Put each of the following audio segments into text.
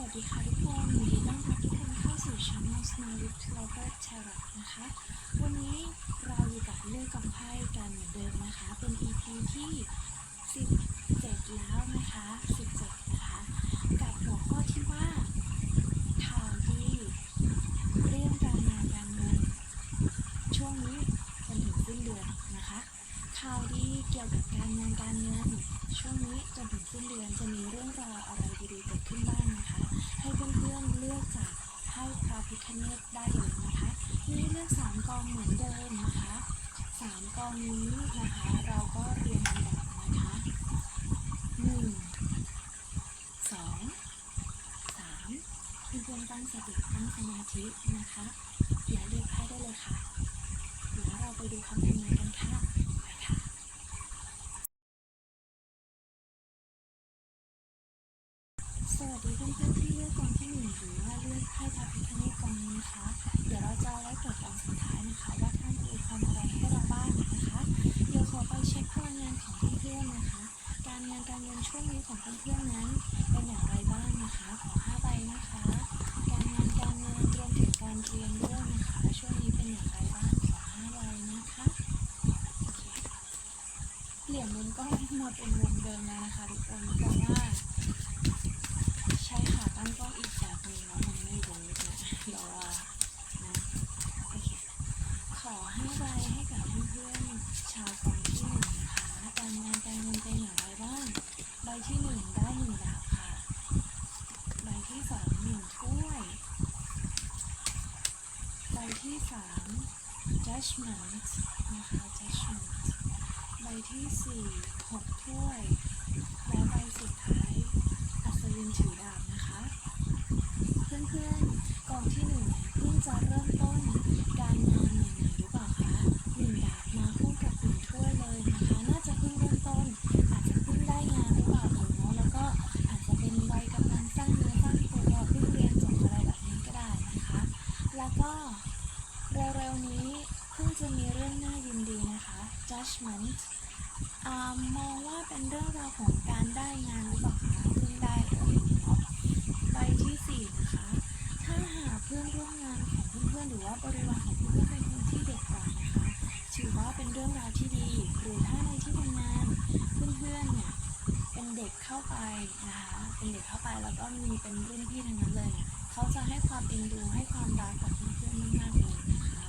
วัสดีค่ะทุกคนยินดีต้อนรับทุกคนเข้าสู่ช่อง Smile with Lover Tarot นะคะวันนี้เราอยู่กับเลือกกำไพ่กันเหมือนเดิมนะคะเป็น EP ที่17แล้วนะคะ17นะคะกับหัวข้อที่ว่าข่าวดีเรื่องการงานการเงินช่วงนี้จนถึงสิ้นเดือนนะคะข่าวดีเกี่ยวกับการงานการเงินช่วงนี้จนถึงสิ้นเดือนจะมีเรื่องราวอะไรดีๆเกิดขึ้นบ้างนะคะให้เพื่อนๆเลือกจากไพ่พระพิฆเนศได้เลยนะคะนี่เลือก3 กองเหมือนเดิมนะคะ3 กองนี้นะคะเราก็เรียงลำดับนะคะ1 2 3เพื่อนๆตั้งสติตั้งสมาธินะคะและเลือกไพ่ได้เลยค่ะแล้วเราไปดูคำทำนายกันค่ะไปค่ะสวัสดีเพื่อนๆที่เลือกกองที่1หรือว่าเลือกไพ่พระพิฆเนศกองนี้นะคะเดี๋ยวเราจะเอาไว้เปิดกองสุดท้ายนะคะว่าท่านอวยพรอะไรให้เราบ้างนะคะเดี๋ยวขอไปเช็คพลังงานของเพื่อนๆนะคะการงานการเงินช่วงนี้ของเพื่อนๆนั้นเป็นอย่างไรบ้างนะคะขอ5 ใบนะคะการงานการเงินรวมถึงการเรียนด้วยนะคะช่วงนี้เป็นอย่างไรบ้างขอ5 ใบนะคะเหรียญมุนก็มาเป็นวงเดิมแล้วนะคะทุกคนแต่ว่าใช้ขาตั้งกล้องอีกแบบนึงแล้วมันไม่เวิร์กนะเราว่านะโอเคขอ5 ใบให้กับเพื่อนๆชาวกองที่1นะคะการงานการเงินเป็นอย่างไรบ้างใบที่1ได้1 ดาบค่ะใบที่2 1 ถ้วยใบที่3 judgment นะคะ judgment ใบที่4 6 ถ้วยและใบสุดท้ายอัศวินถือดาบนะคะเพื่อนๆกองที่1เพิ่งจะเริ่มต้นการงานใหม่ๆหรือเปล่าคะ1 ดาบมาคู่กับ1 ถ้วยเลยนะคะน่าจะเพิ่งเริ่มต้นอาจจะเพิ่งได้งานหรือเปล่าเนาะแล้วก็อาจจะเป็นวัยกำลังสร้างเนื้อสร้างตัวเพิ่งเรียนจบอะไรแบบนี้ก็ได้นะคะแล้วก็เร็วๆนี้เพิ่งจะมีเรื่องน่ายินดีนะคะ judgment มองว่าเป็นเรื่องราวของการได้งานหรือเปล่าคะเพิ่งได้อะไรอย่างเงี้ยเนาะใบที่4นะคะถ้าหากเพื่อนร่วมงานของเพื่อนๆหรือว่าบริวารของเพื่อนๆเป็นคนที่เด็กกว่านะคะถือว่าเป็นเรื่องราวที่ดีหรือถ้าในที่ทำงานเพื่อนๆเนี่ยเป็นเด็กเข้าไปนะคะเป็นเด็กเข้าไปแล้วก็มีเป็นรุ่นพี่ทั้งนั้นเลยเนี่ยเขาจะให้ความเอ็นดูให้ความรักกับเพื่อนๆมากๆเลยนะคะ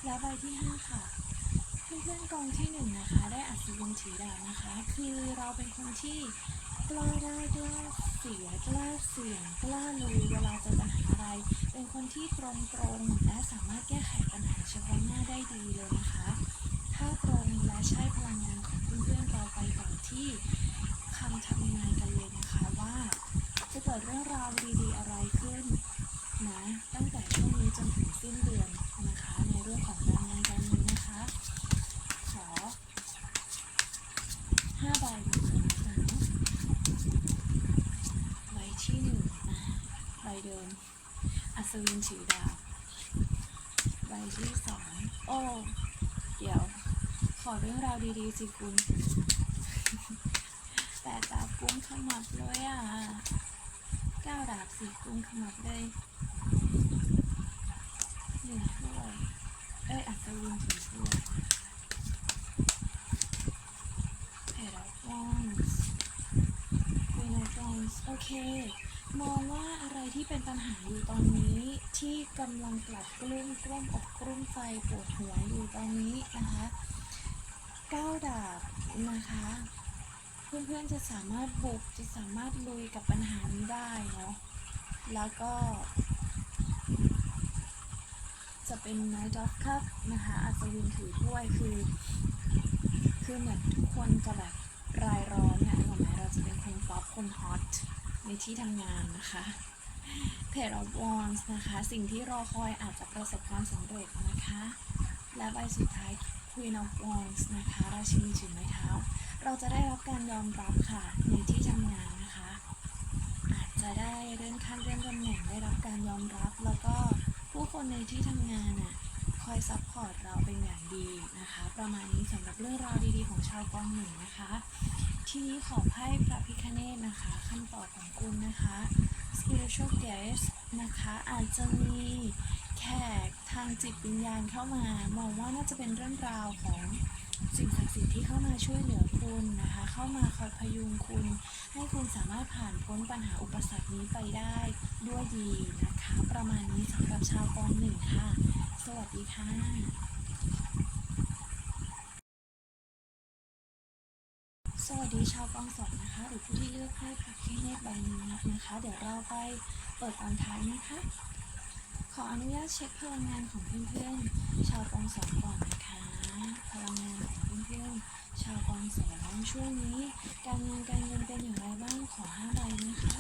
แล้วใบที่5ค่ะเพื่อนๆกองที่1นะคะได้อัศวินถือดาบนะคะคือเราเป็นคนที่กล้าได้กล้าเสียกล้าเสี่ยงกล้าลุยเวลาเจอปัญหาอะไรเป็นคนที่ตรงๆและสามารถแก้ไขปัญหาเฉพาะหน้าได้ดีเลยนะคะถ้าตรงและใช้พลังงานของเพื่อนๆเราไปก่อนที่คำทำนายกันเลยนะคะว่าจะเกิดเรื่องราวดีๆอะไรขึ้นนะตั้งแต่ช่วงนี้จนถึงสิ้นเดือนนะคะในเรื่องของการงานการเงินนะคะขอ5 ใบเหมือนกันนะคะใบที่1นะใบเดิมอัศวินถือดาบใบที่2โอ้เดี๋ยวขอเรื่องราวดีๆสิคุณ8 ดาบกุมขมับเลยอ่ะ9 ดาบสิกุมขมับเลย1 ถ้วยอัศวินถือถ้วยPage of Wands Queen of Wands โอเคมองว่าอะไรที่เป็นปัญหาอยู่ตอนนี้ที่กำลังกลัดกลุ้มกลุ้มอกกลุ้มใจปวดหัวอยู่ตอนนี้นะคะ9 ดาบนะคะเพื่อนๆจะสามารถบุกจะสามารถลุยกับปัญหานี้ได้เนาะแล้วก็จะเป็น Knight of Cups นะคะอัศวินถือถ้วยคือเหมือนทุกคนจะแบบรายล้อมเนี่ยหรอไหมเราจะเป็นคนป๊อปคนฮอตในที่ทำงานนะคะ Page of Wands นะคะสิ่งที่รอคอยอาจจะประสบความสำเร็จนะคะและใบสุดท้าย Queen of Wands นะคะราชินีถือไม้เท้าเราจะได้รับการยอมรับค่ะในที่ทำงานนะคะอาจจะได้เลื่อนขั้นเลื่อนตำแหน่งได้รับการยอมรับแล้วก็ผู้คนในที่ทำงานน่ะคอยซัพพอร์ตเราเป็นอย่างดีนะคะประมาณนี้สำหรับเรื่องราวดีๆของชาวกองหนึ่งนะคะ ทีนี้ขอไพ่พระพิฆเนศนะคะคำตอบของคุณนะคะ spiritual guest นะคะอาจจะมีแขกทางจิตวิญญาณเข้ามามองว่าน่าจะเป็นเรื่องราวของสิ่งศักดิ์สิทธิ์ที่เข้ามาช่วยเหลือคุณนะคะเข้ามาคอยพยุงคุณให้คุณสามารถผ่านพ้นปัญหาอุปสรรคนี้ไปได้ด้วยดีนะคะประมาณนี้สำหรับชาวกองหนึ่งค่ะสวัสดีค่ะสวัสดีชาวกองสองนะคะหรือผู้ที่เลือกไพ่พระพิฆเนศใบนี้นะคะเดี๋ยวเราไปเปิดตอนท้ายนะคะขออนุญาตเช็คพลังงานของเพื่อนๆชาวกองสองก่อนนะคะพลังงานของเพื่อนๆชาวกองสองช่วงนี้การงานการเงินเป็นอย่างไรบ้างขอ5ใบนะคะ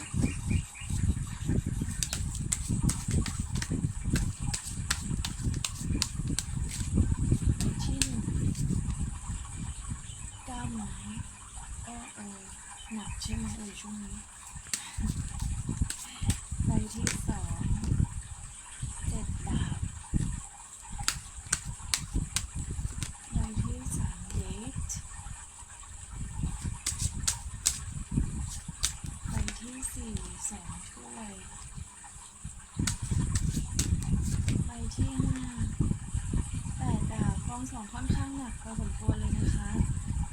ใบที่1 9 ไม้หนักใช่ไหมช่วงนี้ใบที่2 7 ดาบใบที่3 Date ใบที่4 2 ถ้วยใบที่5 8 ดาบกอง2ค่อนข้างหนักพอสมควรเลยนะคะ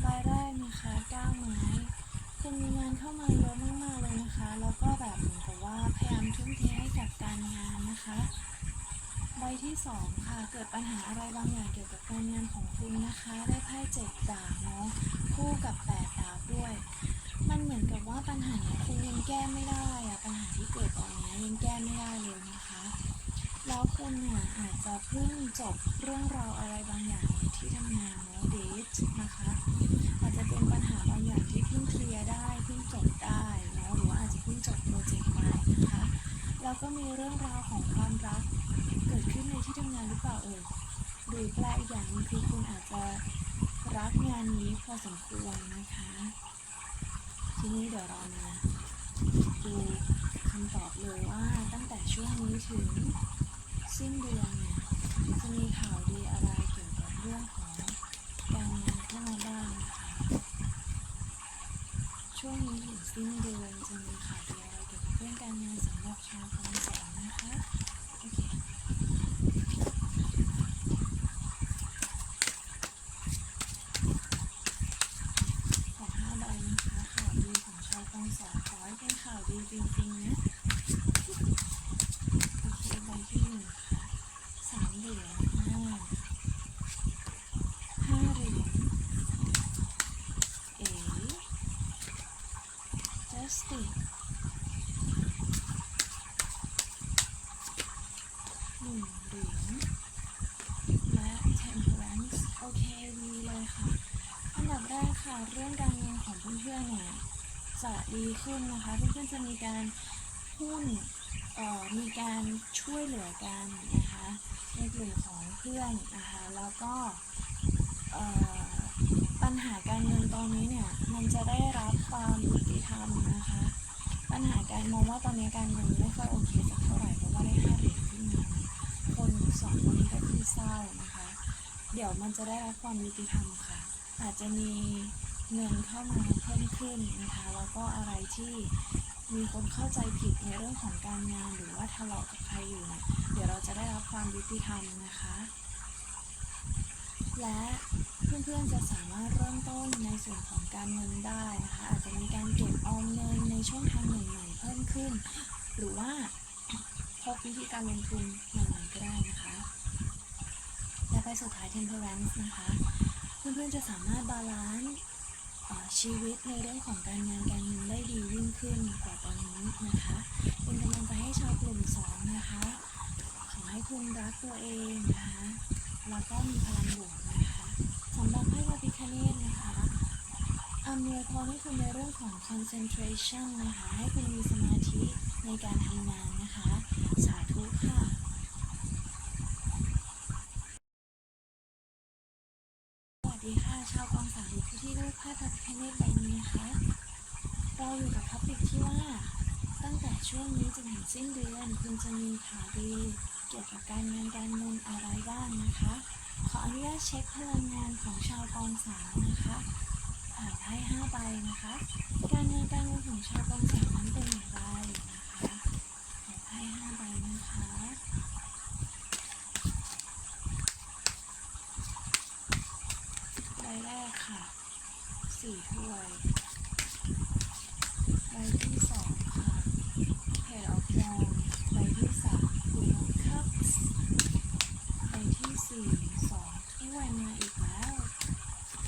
ใบแรกนะคะ9 ไม้คุณมีงานเข้ามาเยอะมากๆเลยนะคะแล้วก็แบบเหมือนกับว่าพยายามทุ่มเทให้กับการงานนะคะใบที่2ค่ะเกิดปัญหาอะไรบางอย่างเกี่ยวกับการงานของคุณนะคะได้ไพ่7 ดาบเนาะคู่กับ8 ดาบด้วยมันเหมือนกับว่าปัญหาคุณยังแก้ไม่ได้อะปัญหาที่เกิดตอนนี้ยังแก้ไม่ได้เลยนะคะแล้วคุณเนี่ยอาจจะเพิ่งจบเรื่องราวอะไรบางอย่างในที่ทำงานเนาะเดทนะคะอาจจะเป็นปัญหาบางอย่างที่เพิ่งเคลียร์ได้เพิ่งจบได้เนาะหรือว่าอาจจะเพิ่งจบโปรเจกต์ไปนะคะแล้วก็มีเรื่องราวของความรักเกิดขึ้นในที่ทำงานหรือเปล่าหรือแปลอีกอย่างนึงคือคุณอาจจะรักงานนี้พอสมควรนะคะทีนี้เดี๋ยวเรามาดูคำตอบเลยว่าตั้งแต่ช่วงนี้ถึงสิ้นเดือนเนี่ยจะมีข่าวดีอะไรเกี่ยวกับเรื่องของการงานเข้ามาบ้างนะคะช่วงนี้ถึงสิ้นเดือนจะมีข่าวดีอะไรเกี่ยวกับเรื่องการงานสำหรับชาวกองสองนะคะโอเคขอ5 ใบนะคะข่าวดีของชาวกองสองขอให้เป็นข่าวดีจริงๆนะโอเคใบที่1ค่ะ3 เหรียญ5 เหรียญJustice 1 เหรียญและ Temperance โอเคดีเลยค่ะอันดับแรกค่ะเรื่องการเงินของเพื่อนๆเนี่ยจะดีขึ้นนะคะเพื่อนๆจะมีการหุ้นมีการช่วยเหลือกันนะคะในกลุ่มของเพื่อนนะคะแล้วก็ปัญหาการเงินตอนนี้เนี่ยมันจะได้รับความยุติธรรมนะคะปัญหาการมองว่าตอนนี้การเงินไม่ค่อยโอเคสักเท่าไหร่เพราะว่าได้5 เหรียญขึ้นมาคน2 คนนี้ก็คือเศร้านะคะเดี๋ยวมันจะได้รับความยุติธรรมค่ะอาจจะมีเงินเข้ามาเพิ่มขึ้นนะคะแล้วก็อะไรที่มีคนเข้าใจผิดในเรื่องของการงานหรือว่าทะเลาะกับใครอยู่เนี่ยเดี๋ยวเราจะได้รับความยุติธรรมนะคะและเพื่อนๆจะสามารถเริ่มต้นในส่วนของการเงินได้นะคะอาจจะมีการเก็บออมเงินในช่องทางใหม่ๆเพิ่มขึ้นหรือว่าพบวิธีการลงทุนใหม่ๆก็ได้นะคะและไปสุดท้าย Temperance นะคะเพื่อนๆจะสามารถบาลานซ์ชีวิตในเรื่องของการงานการเงินได้ดียิ่งขึ้นกว่าตอนนี้นะคะเป็นกำลังใจให้ชาวกลุ่ม2นะคะขอให้คุณรักตัวเองนะคะแล้วก็มีพลังบวกนะคะสำหรับไพ่พระพิฆเนศนะคะอำนวยพรให้คุณในเรื่องของ concentration นะคะให้คุณมีสมาธิในการทำงานนะคะสาธุค่ะสวัสดีค่ะชาวกองสามผู้ที่เลือกไพ่พระพิฆเนศใบนี้นะคะเราอยู่กับท็อปิกที่ว่าตั้งแต่ช่วงนี้จนถึงสิ้นเดือนคุณจะมีข่าวดีเกี่ยวกับการงานการเงินอะไรบ้างนะคะขออนุญาตเช็คพลังงานของชาวกองสามนะคะ ผ่านไพ่5ใบนะคะ การงานการเงินของชาวกองสามนั้นเป็นอย่างไรนะคะขอไพ่5ใบนะคะใบแรกค่ะ4ถ้วยใบที่2ค่ะ Page of Wands ใบที่3 Queen of Cups ใบที่4 2ถ้วยมาอีกแล้ว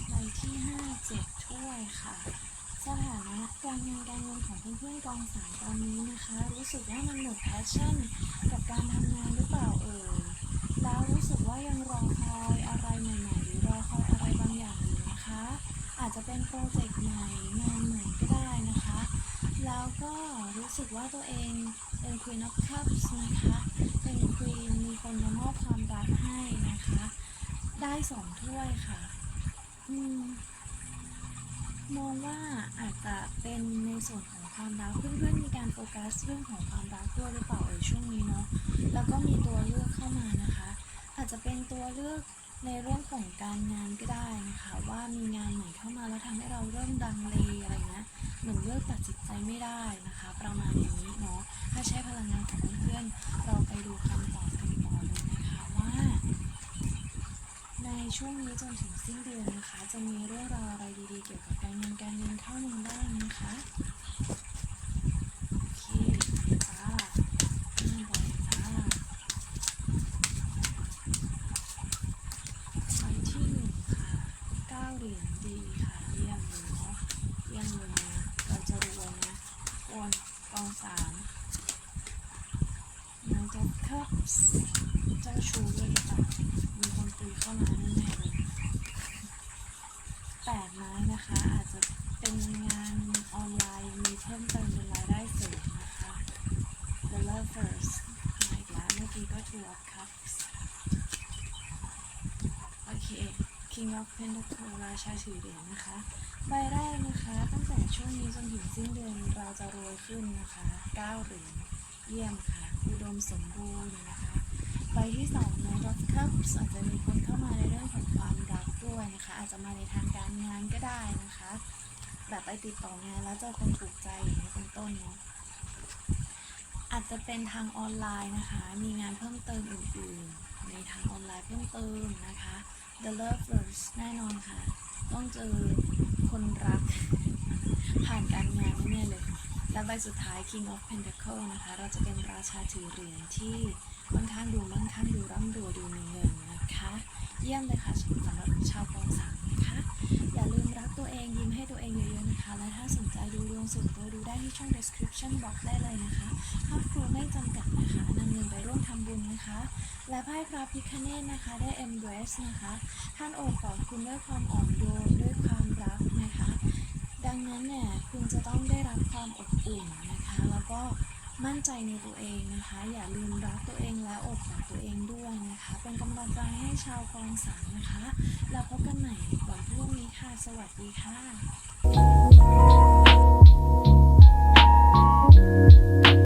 ใบที่5 7ถ้วยค่ะสถานะการงานการเงินของเพื่อนๆกองสามตอนนี้นะคะรู้สึกว่ามันหมดแพชชั่นกับการทำงานหรือเปล่าแล้วรู้สึกว่ายังรอคอยอะไรใหม่ๆหรือรอคอยอะไรบางอย่างอยู่นะคะอาจจะเป็นโปรเจกต์ใหม่งานใหม่ก็ได้นะคะแล้วก็รู้สึกว่าตัวเองเป็น Queen of Cups นะคะเป็น Queen มีคนมามอบความรักให้นะคะได้2ถ้วยค่ะมองว่าอาจจะเป็นในส่วนของความรักเพื่อนๆมีการโฟกัสเรื่องของความรักด้วยหรือเปล่าช่วงนี้เนาะแล้วก็มีตัวเลือกเข้ามานะคะอาจจะเป็นตัวเลือกในเรื่องของการงานก็ได้นะคะว่ามีงานใหม่เข้ามาแล้วทำให้เราเริ่มดังเลอะไรเงี้ยเหมือนเลือกตัดสินใจไม่ได้นะคะประมาณนี้เนาะถ้าใช้พลังงานของเพื่อนๆเราไปดูคำตอบกันต่อเลยนะคะว่าในช่วงนี้จนถึงสิ้นเดือนนะคะจะมีเรื่องราวอะไรดีๆเกี่ยวกับการเงินเข้ามาบ้างนะคะโอเคจ้า5 ใบจ้าใบที่1ค่ะ9 เหรียญดีค่ะเยี่ยมเลยเนาะเยี่ยมเลยนะเราจะรวยนะคนกอง3 Knight of Cups เจ้าชู้ด้วยหรือเปล่ามีคนตีเข้ามาแน่ๆเลย8 ไม้นะคะอาจจะเป็นงานออนไลน์มีเพิ่มเติมเป็นรายได้เสริมนะคะ The Lovers มาอีกแล้วเมื่อกี้ก็ Two of Cups โอเค King of Pentacles ราชาถือเหรียญนะคะใบแรกนะคะตั้งแต่ช่วงนี้จนถึงสิ้นเดือนเราจะรวยขึ้นนะคะ9 เหรียญเยี่ยมค่ะอุดมสมบูรณ์นะคะใบที่2 Knight of Cups อาจจะมีคนเข้ามาในเรื่องของความรักด้วยนะคะอาจจะมาในทางการงานก็ได้นะคะแบบไปติดต่องานแล้วเจอคนถูกใจอย่างนี้เป็นต้นเนาะอาจจะเป็นทางออนไลน์นะคะมีงานเพิ่มเติมอื่นๆในทางออนไลน์เพิ่มเติมนะคะ The Lovers แน่นอนค่ะต้องเจอคนรักผ่านการงานแน่ๆเลยและใบสุดท้าย King of Pentacles นะคะเราจะเป็นราชาถือเหรียญที่ค่อนข้างดูมั่งคั่งดูร่ำรวยดูมีเงินนะคะเยี่ยมเลยค่ะสำหรับชาวกองสามนะคะอย่าลืมรักตัวเองยิ้มให้ตัวเองเยอะๆนะคะและถ้าสนใจดูดวงส่วนตัวดูได้ที่ช่อง description box ได้เลยนะคะครอบครัวไม่จำกัดนะคะนำเงินไปร่วมทำบุญนะคะและไพ่พระพิฆเนศนะคะได้ Embrace นะคะท่านโอบกอดคุณด้วยความอ่อนโยนด้วยความรักนะคะดังนั้นเนี่ยคุณจะต้องได้รับความอบอุ่นนะคะแล้วก็มั่นใจในตัวเองนะคะอย่าลืมรักตัวเองและโอบกอดตัวเองด้วยนะคะเป็นกำลังใจให้ชาวกองสามนะคะแล้วพบกันใหม่วันพรุ่งนี้ค่ะสวัสดีค่ะ